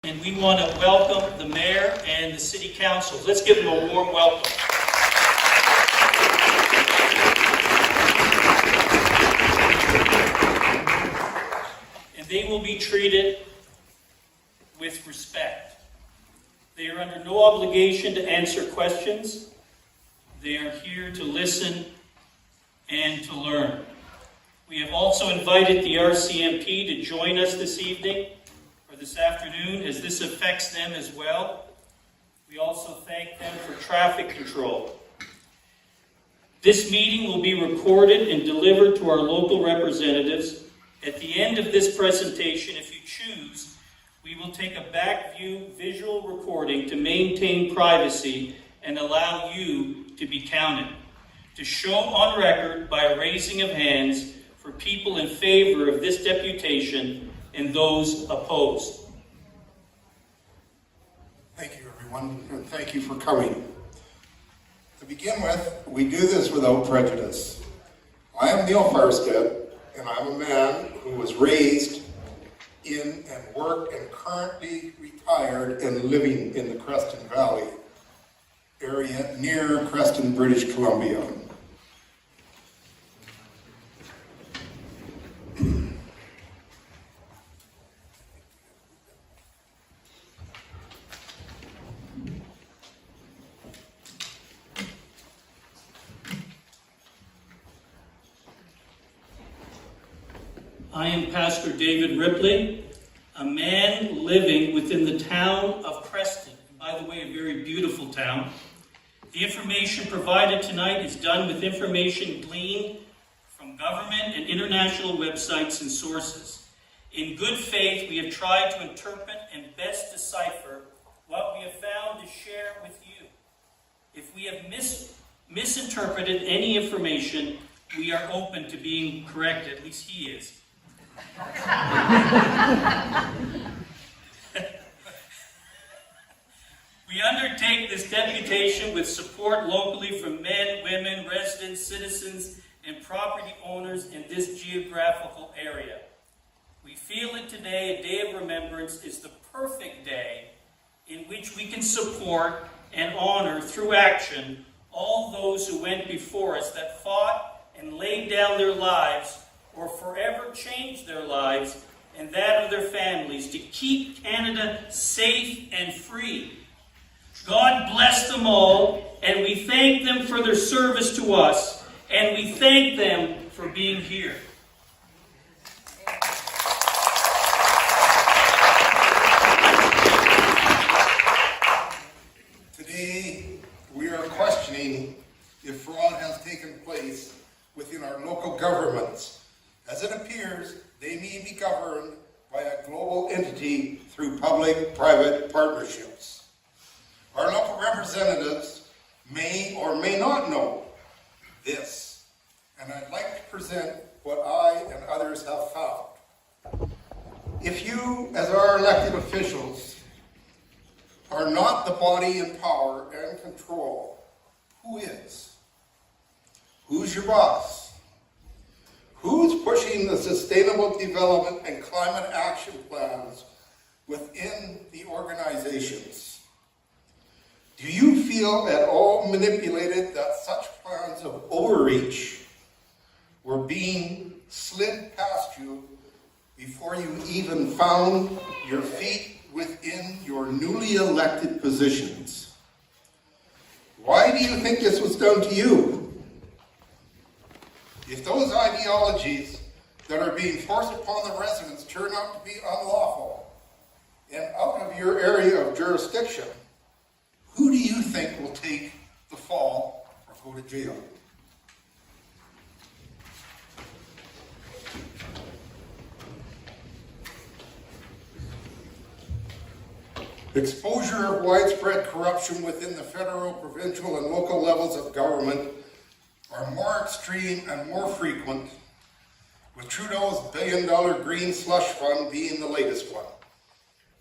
And we want to welcome the mayor and the city council. Let's give them a warm welcome. And they will be treated with respect. They are under no obligation to answer questions. They are here to listen and to learn. We have also invited the RCMP to join us this evening or this afternoon, as this affects them as well. We also thank them for traffic control. This meeting will be recorded and delivered to our local representatives. At the end of this presentation, if you choose, we will take a back view visual recording to maintain privacy and allow you to be counted. To show on record by a raising of hands for people in favor of this deputation and those opposed. Thank you, everyone, and thank you for coming. To begin with, we do this without prejudice. I am Neil Farstead, and I'm a man who was raised in and worked and currently retired and living in the Creston Valley area near Creston, British Columbia. I am Pastor David Ripley, a man living within the town of Creston. By the way, a very beautiful town. The information provided tonight is done with information gleaned from government and international websites and sources. In good faith, we have tried to interpret and best decipher what we have found to share with you. If we have misinterpreted any information, we are open to being corrected. At least he is. We undertake this deputation with support locally from men, women, residents, citizens, and property owners in this geographical area. We feel that today, a day of remembrance, is the perfect day in which we can support and honor through action all those who went before us that fought and laid down their lives or forever changed their lives and that of their families to keep Canada safe and free. God bless them all, and we thank them for their service to us, and we thank them for being here. Today, we are questioning if fraud has taken place within our local governments. As it appears, they may be governed by a global entity through public-private partnerships. Our local representatives may or may not know this, and I'd like to present what I and others have found. If you, as our elected officials, are not the body in power and control, who is? Who's your boss? Who's pushing the sustainable development and climate action plans within the organizations? Do you feel at all manipulated that such plans of overreach were being slid past you before you even found your feet within your newly elected positions? Why do you think this was done to you? If those ideologies that are being forced upon the residents turn out to be unlawful and out of your area of jurisdiction, who do you think will take the fall or go to jail? Exposure of widespread corruption within the federal, provincial, and local levels of government are more extreme and more frequent, with Trudeau's billion-dollar green slush fund being the latest one.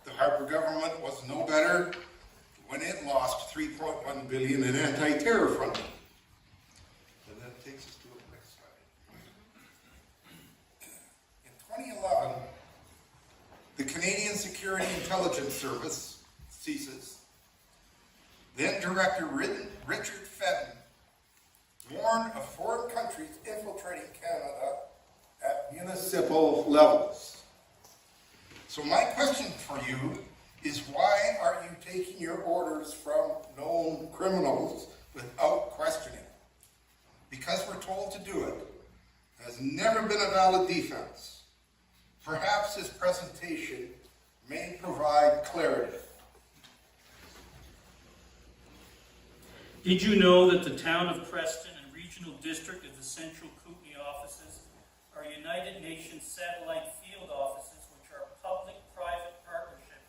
The Harper government was no better when it lost $3.1 billion in anti-terror funding. And that takes us to the next slide. In 2011, the Canadian Security Security Intelligence Service, CSIS, then Director Richard Fenton, warned of foreign countries infiltrating Canada at municipal levels. So my question for you is, why are you taking your orders from known criminals without questioning? Because we're told to do it has never been a valid defense. Perhaps this presentation may provide clarity. Did you know that the town of Creston and regional district of the central Kootenay offices are United Nations satellite field offices, which are public-private partnership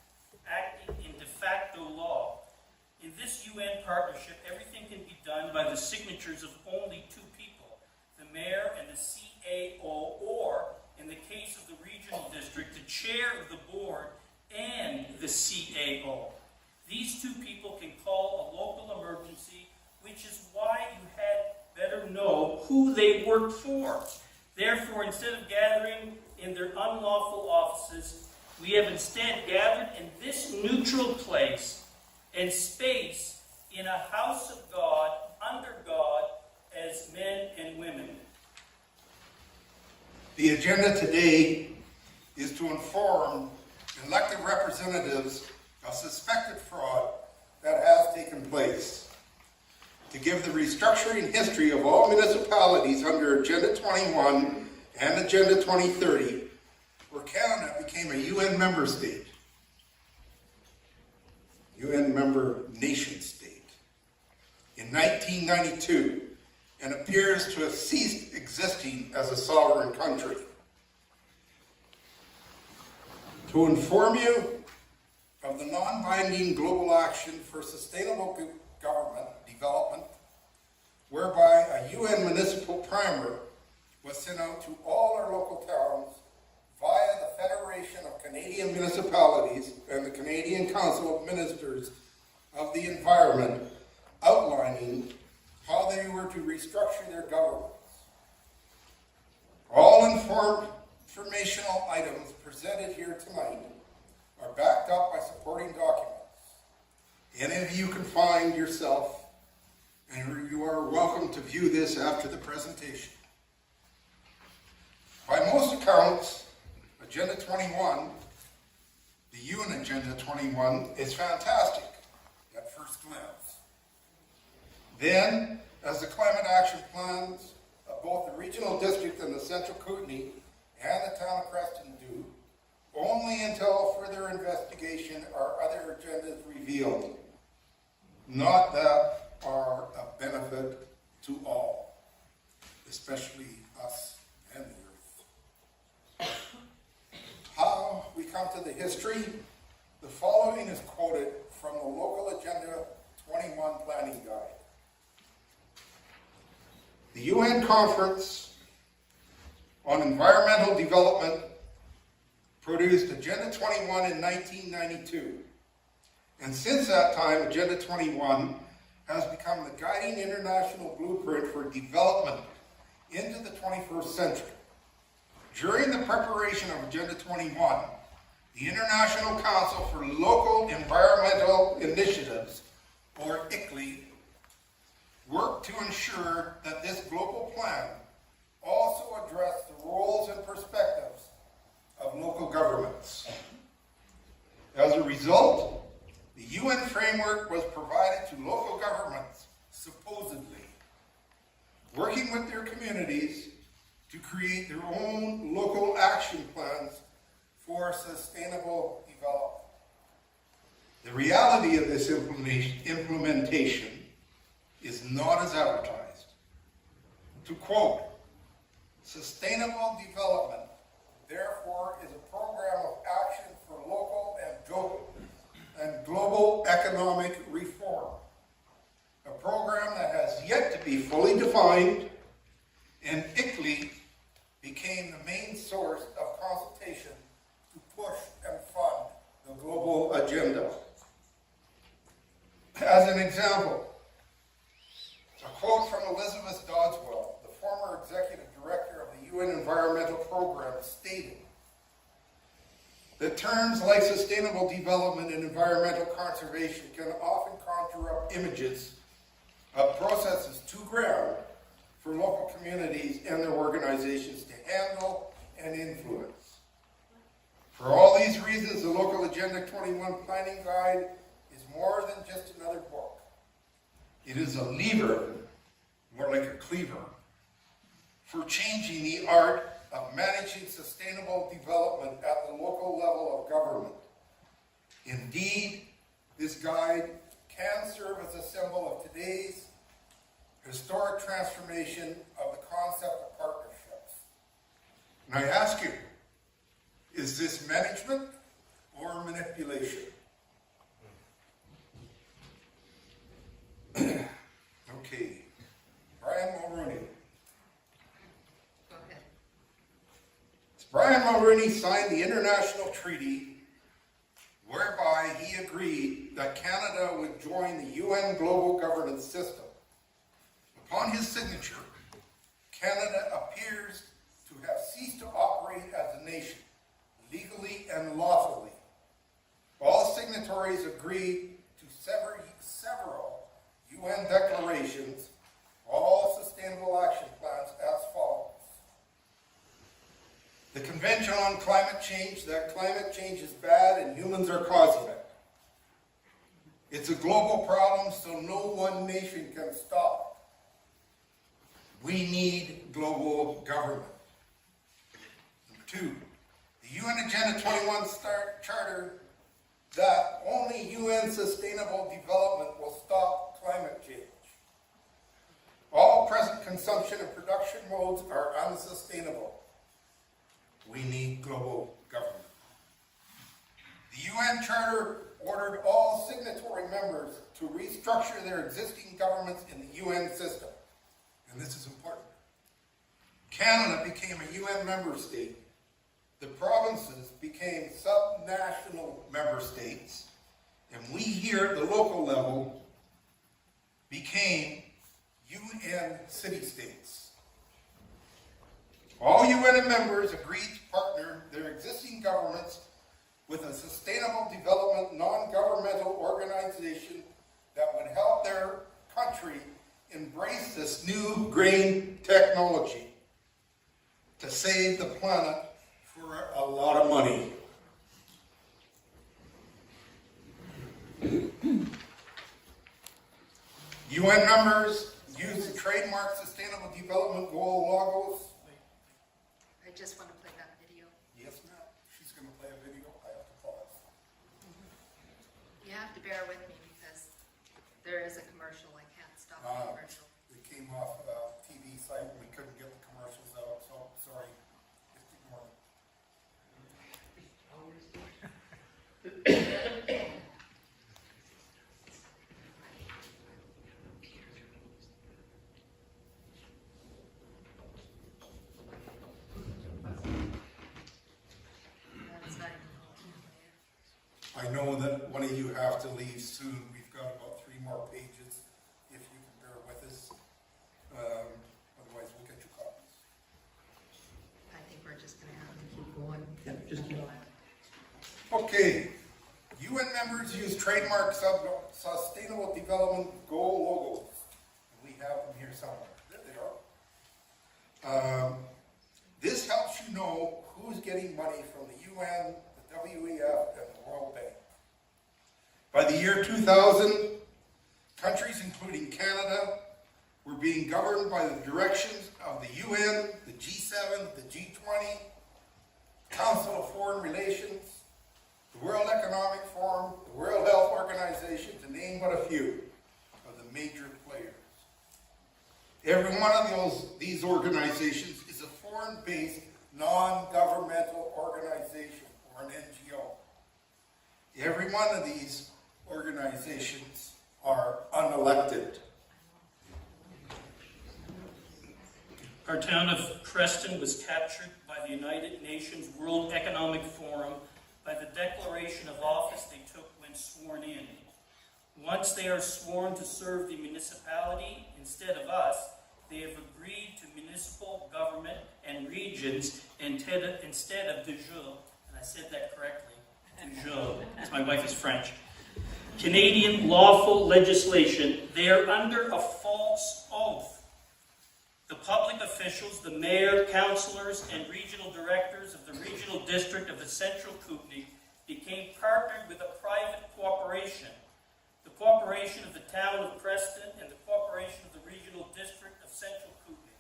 acting in de facto law? In this UN partnership, everything can be done by the signatures of only two people, the mayor and the CAO, or, in the case of the regional district, the chair of the board and the CAO. These two people can call a local emergency, which is why you had better know who they work for. Therefore, instead of gathering in their unlawful offices, we have instead gathered in this neutral place and space in a house of God, under God, as men and women. The agenda today is to inform elected representatives of suspected fraud that has taken place, to give the restructuring history of all municipalities under Agenda 21 and Agenda 2030, where Canada became a UN member state, UN member nation state, in 1992, and appears to have ceased existing as a sovereign country. To inform you of the non-binding global action for sustainable government development, whereby a UN municipal primer was sent out to all our local towns via the Federation of Canadian Municipalities and the Canadian Council of Ministers of the Environment, outlining how they were to restructure their governments. All informational items presented here tonight are backed up by supporting documents. Any of you can find yourself, and you are welcome to view this after the presentation. By most accounts, Agenda 21, the UN Agenda 21, is fantastic at first glance. Then, as the climate action plans of both the regional district and the central Kootenay and the town of Creston do, only until further investigation are other agendas revealed, not that are of benefit to all, especially us and the earth. How we come to the history? The following is quoted from the local Agenda 21 planning guide. The UN Conference on Environmental Development produced Agenda 21 in 1992. And since that time, Agenda 21 has become the guiding international blueprint for development into the 21st century. During the preparation of Agenda 21, the International Council for Local Environmental Initiatives, or ICLEI, worked to ensure that this global plan also addressed the roles and perspectives of local governments. As a result, the UN framework was provided to local governments, supposedly, working with their communities to create their own local action plans for sustainable development. The reality of this implementation is not as advertised. To quote, sustainable development, therefore, is a program of action for local and global economic reform. A program that has yet to be fully defined, and ICLEI became the main source of consultation to push and fund the global agenda. As an example, a quote from Elizabeth Dodswell, the former executive director of the UN Environmental Program, stated that terms like sustainable sustainable development and environmental conservation can often conjure up images of processes too grand for local communities and their organizations to handle and influence. For all these reasons, the Local Agenda 21 Planning Guide is more than just another book. It is a lever, more like a cleaver, for changing the art of managing sustainable development at the local level of government. Indeed, this guide can serve as a symbol of today's historic transformation of the concept of partnerships. And I ask you, is this management or manipulation? Okay, Brian Mulroney. Go ahead. Brian Mulroney signed the international treaty whereby he agreed that Canada would join the UN global governance system. Upon his signature, Canada appears to have ceased to operate as a nation, legally and lawfully. All signatories agreed to several UN declarations, all sustainable action plans as follows. The Convention on Climate Change, that climate change is bad and humans are causing it. It's a global problem, so no one nation can stop it. We need global government. Number 2, the UN Agenda 21 Charter that only UN sustainable development will stop climate change. All present consumption and production modes are unsustainable. We need global government. The UN Charter ordered all signatory members to restructure their existing governments in the UN system. And this is important. Canada became a UN member state. The provinces became subnational member states. And we here at the local level became UN city-states. All UN members agreed to partner their existing governments with a sustainable development non-governmental organization that would help their country embrace this new green technology to save the planet for a lot of money. UN members use the trademark Sustainable Development Goal logos. I just want to play that video. Yes, ma'am. She's going to play a video. I have to pause. You have to bear with me because there is a commercial. I can't stop the commercial. It came off a TV site and we couldn't get the commercials out, so sorry. Just ignore it. That's not I know that one of you have to leave soon. We've got about 3 more pages, if you can bear with us. Otherwise, we'll get you copies. I think we're just going to have to keep going. Yeah, just keep going. Okay. UN members use trademark Sustainable Development Goal logos. We have them here somewhere. There they are. This helps you know who's getting money from the UN, the WEF, and the World Bank. By the year 2000, countries including Canada were being governed by the directions of the UN, the G7, the G20, Council of Foreign Relations, the World Economic Forum, the World Health Organization, to name but a few of the major players. Every one of these organizations is a foreign-based, non-governmental organization, or an NGO. Every one of these organizations are unelected. Our town of Creston was captured by the United Nations World Economic Forum by the declaration of office they took when sworn in. Once they are sworn to serve the municipality instead of us, they have agreed to municipal government and regions instead of de jure, and I said that correctly, as my wife is French, Canadian lawful legislation, they are under a false oath. The public officials, the mayor, councillors, and regional directors of the regional district of the Central Kootenay became partnered with a private corporation, the Corporation of the Town of Creston and the Corporation of the Regional District of Central Kootenay,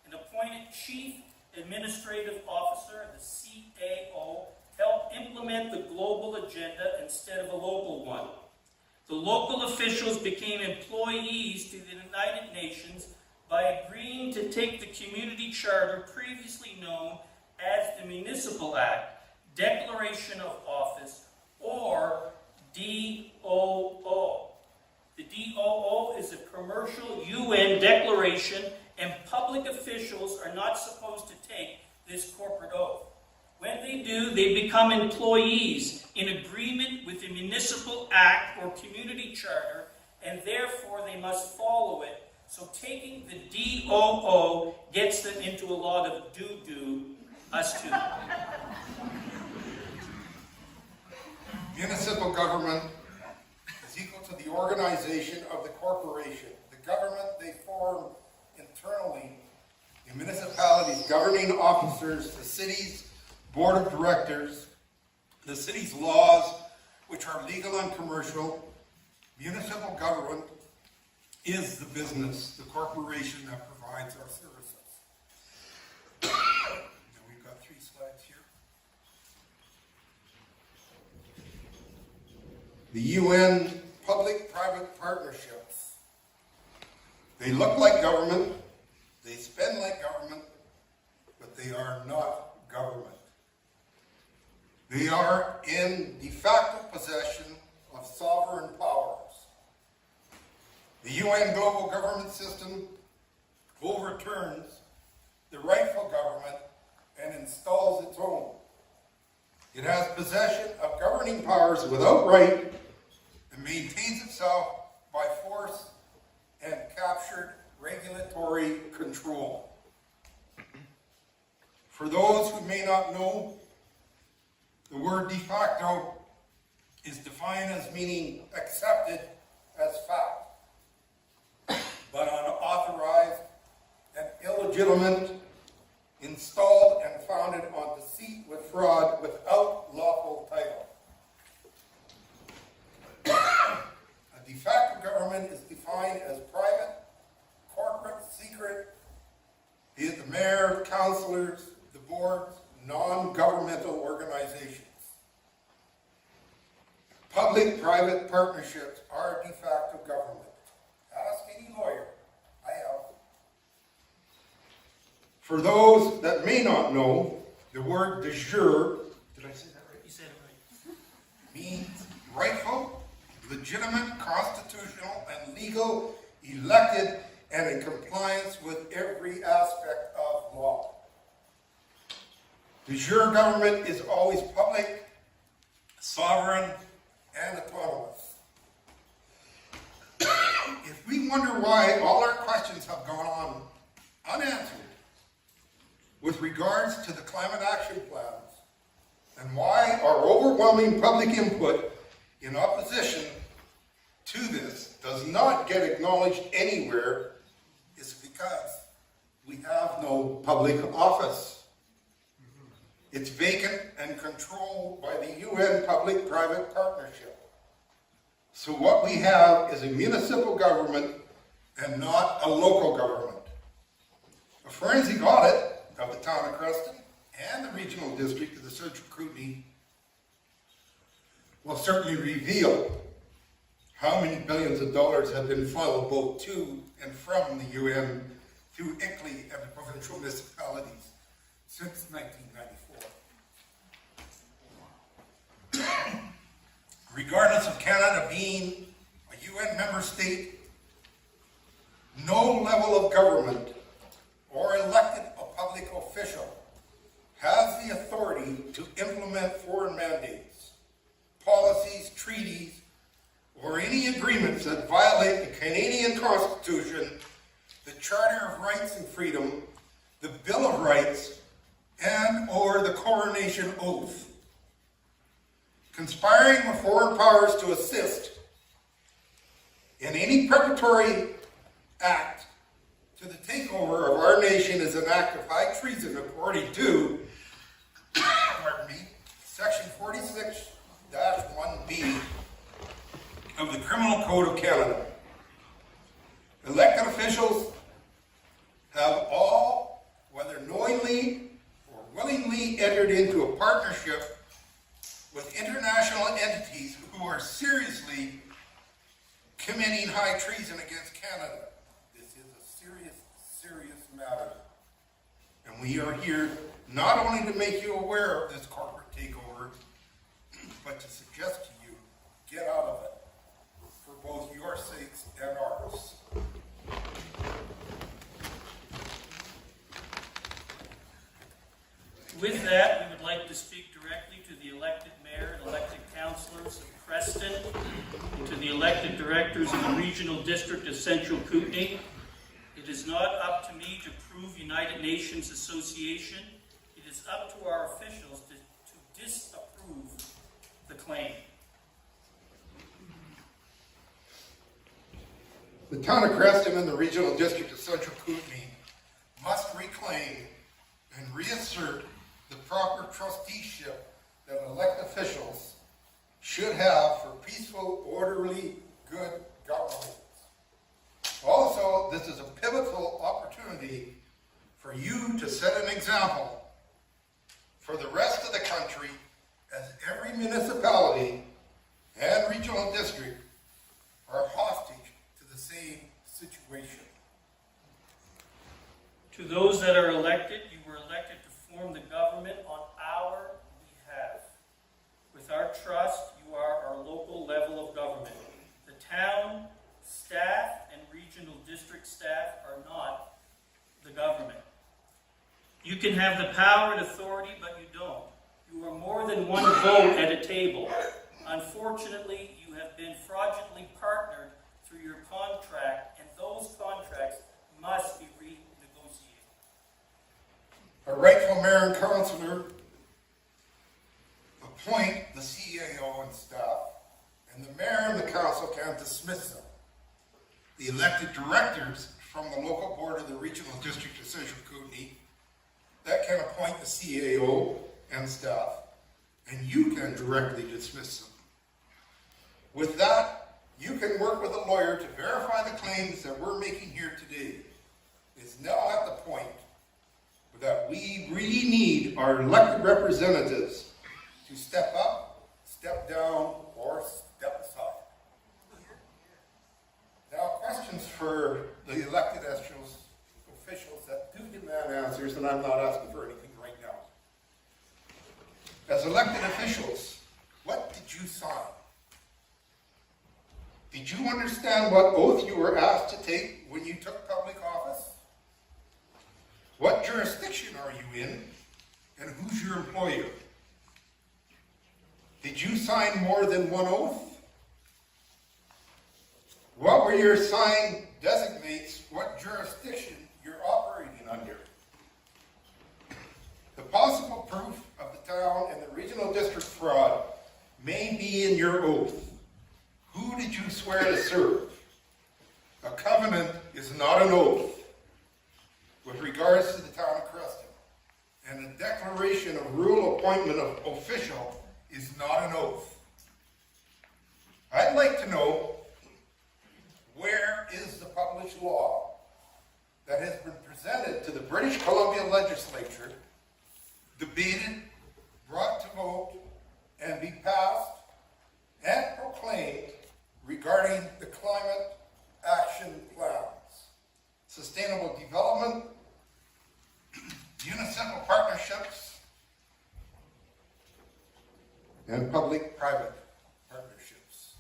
and appointed Chief Administrative Officer, the CAO, helped implement the global agenda instead of a local one. The local officials became employees to the United Nations by agreeing to take the community charter previously known as the Municipal Act, Declaration of Office, or DOO. The DOO is a commercial UN declaration, and public officials are not supposed to take this corporate oath. When they do, they become employees in agreement with the Municipal Act or Community Charter, and therefore they must follow it. So taking the DOO gets them into a lot of doo-doo, us too. Municipal government is equal to the organization of the corporation. The government they form internally, the municipalities' governing officers, the city's board of directors, the city's laws, which are legal and commercial. Municipal government is the business, the corporation that provides our services. Now we've got 3 slides here. The UN public-private partnerships. They look like government, they spend like government, but they are not government. They are in de facto possession of sovereign powers. The UN global government system overturns the rightful government and installs its own. It has possession of governing powers without right and maintains itself by force and captured regulatory control. For those who may not know, the word de facto is defined as meaning accepted as fact, but unauthorized and illegitimate, installed and founded on deceit with fraud without lawful title. A de facto government is defined as private, corporate, secret, be it the mayor, councillors, the boards, non-governmental organizations. Public-private partnerships are de facto government. Ask any lawyer. I have. For those that may not know, the word de jure, did I say that right? You said it right. Means rightful, legitimate, constitutional, and legal, elected, and in compliance with every aspect of law. De jure government is always public, sovereign, and autonomous. If we wonder why all our questions have gone on unanswered with regards to the climate action plans, and why our overwhelming public input in opposition to this does not get acknowledged anywhere, is because we have no public office. It's vacant and controlled by the UN public-private partnership. So what we have is a municipal government and not a local government. A forensic audit of the town of Creston and the regional district of the Central Kootenay will certainly reveal how many billions of dollars have been funneled both to and from the UN through ICLEI and the provincial municipalities since 1994. Regardless of Canada being a UN member state, no level of government or elected a public official has the authority to implement foreign mandates, policies, treaties, or any agreements that violate the Canadian Constitution, the Charter of Rights and Freedom, the Bill of Rights, and or the Coronation Oath. conspiring with foreign powers to assist in any preparatory act to the takeover of our nation is an act of high treason according to, pardon me, Section 46-1B of the Criminal Code of Canada. Elected officials have all, whether knowingly or willingly, entered into a partnership with international entities who are seriously committing high treason against Canada. This is a serious, serious matter. And we are here not only to make you aware of this corporate takeover, but to suggest to you, get out of it, for both your sakes and ours. With that, we would like to speak directly to the elected mayor and elected councillors of Creston, and to the elected directors of the Regional District of Central Kootenay. It is not up to me to prove United Nations Association. It is up to our officials to disapprove the claim. The town of Creston and the Regional District of Central Kootenay must reclaim and reassert the proper trusteeship that elected officials should have for peaceful, orderly, good governance. Also, this is a pivotal opportunity for you to set an example for the rest of the country, as every municipality and regional district are hostage to the same situation. To those that are elected, you were elected to form the government on our behalf. With our trust, you are our local level of government. The town, staff, and regional district staff are not the government. You can have the power and authority, but you don't. You are more than one vote at a table. Unfortunately, you have been fraudulently partnered through your contract, and those contracts must be renegotiated. A rightful mayor and councillor appoint the CAO and staff, and the mayor and the council can dismiss them. The elected directors from the local board of the Regional District of Central Kootenay that can appoint the CAO and staff, and you can directly dismiss them. With that, you can work with a lawyer to verify the claims that we're making here today. It's now at the point that we really need our elected representatives to step up, step down, or step aside. Now, questions for the elected officials that do demand answers, and I'm not asking for anything right now. As elected officials, what did you sign? Did you understand what oath you were asked to take when you took public office? What jurisdiction are you in, and who's your employer? Did you sign more than one oath? What were your sign designates what jurisdiction you're operating under? The possible proof of the town and the regional district fraud may be in your oath. Who did you swear to serve? A covenant is not an oath with regards to the town of Creston, and a declaration of rule appointment of official is not an oath. I'd like to know, where is the published law that has been presented to the British Columbia legislature, debated, brought to vote, and be passed and proclaimed regarding the climate action plans, sustainable development, municipal partnerships, and public-private partnerships?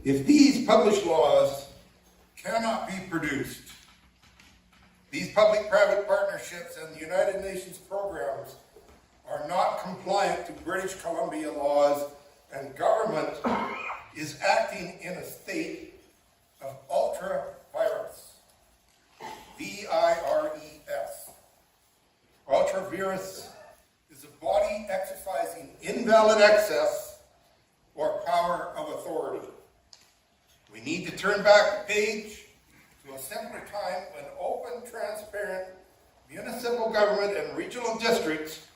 If these published laws cannot be produced, these public-private partnerships and the United Nations programs are not compliant to British Columbia laws, and government is acting in a state of ultra-virus, V-I-R-E-S, per virus is a body exercising invalid access or power of authority. We need to turn back the page to a simpler time when open, transparent municipal government and regional districts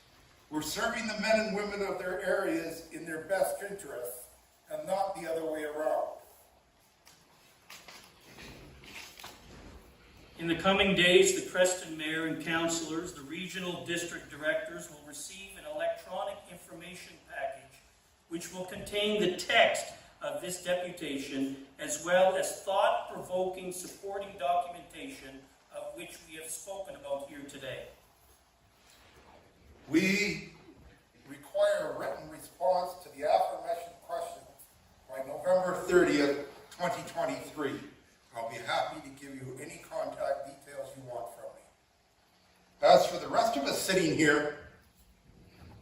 were serving the men and women of their areas in their best interests, and not the other way around. In the coming days, the Creston Mayor and Councillors, the regional district directors will receive an electronic information package which will contain the text of this deputation as well as thought-provoking supporting documentation of which we have spoken about here today. We require a written response to the aforementioned questions by November 30th, 2023. I'll be happy to give you any contact details you want from me. As for the rest of us sitting here,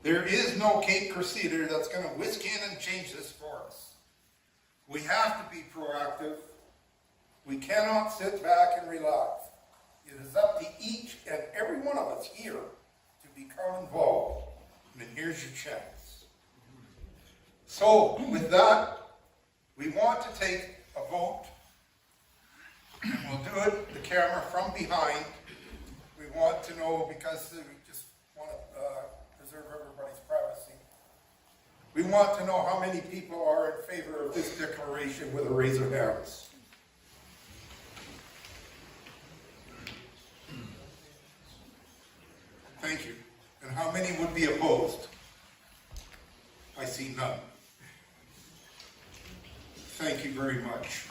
there is no Cape Crusader that's going to whisk in and change this for us. We have to be proactive. We cannot sit back and relax. It is up to each and every one of us here to become involved. And here's your chance. So, with that, we want to take a vote. And we'll do it, the camera from behind. We want to know, because we just want to preserve everybody's privacy. We want to know how many people are in favor of this declaration with a raise of hands. Thank you. And how many would be opposed? I see none. Thank you very much.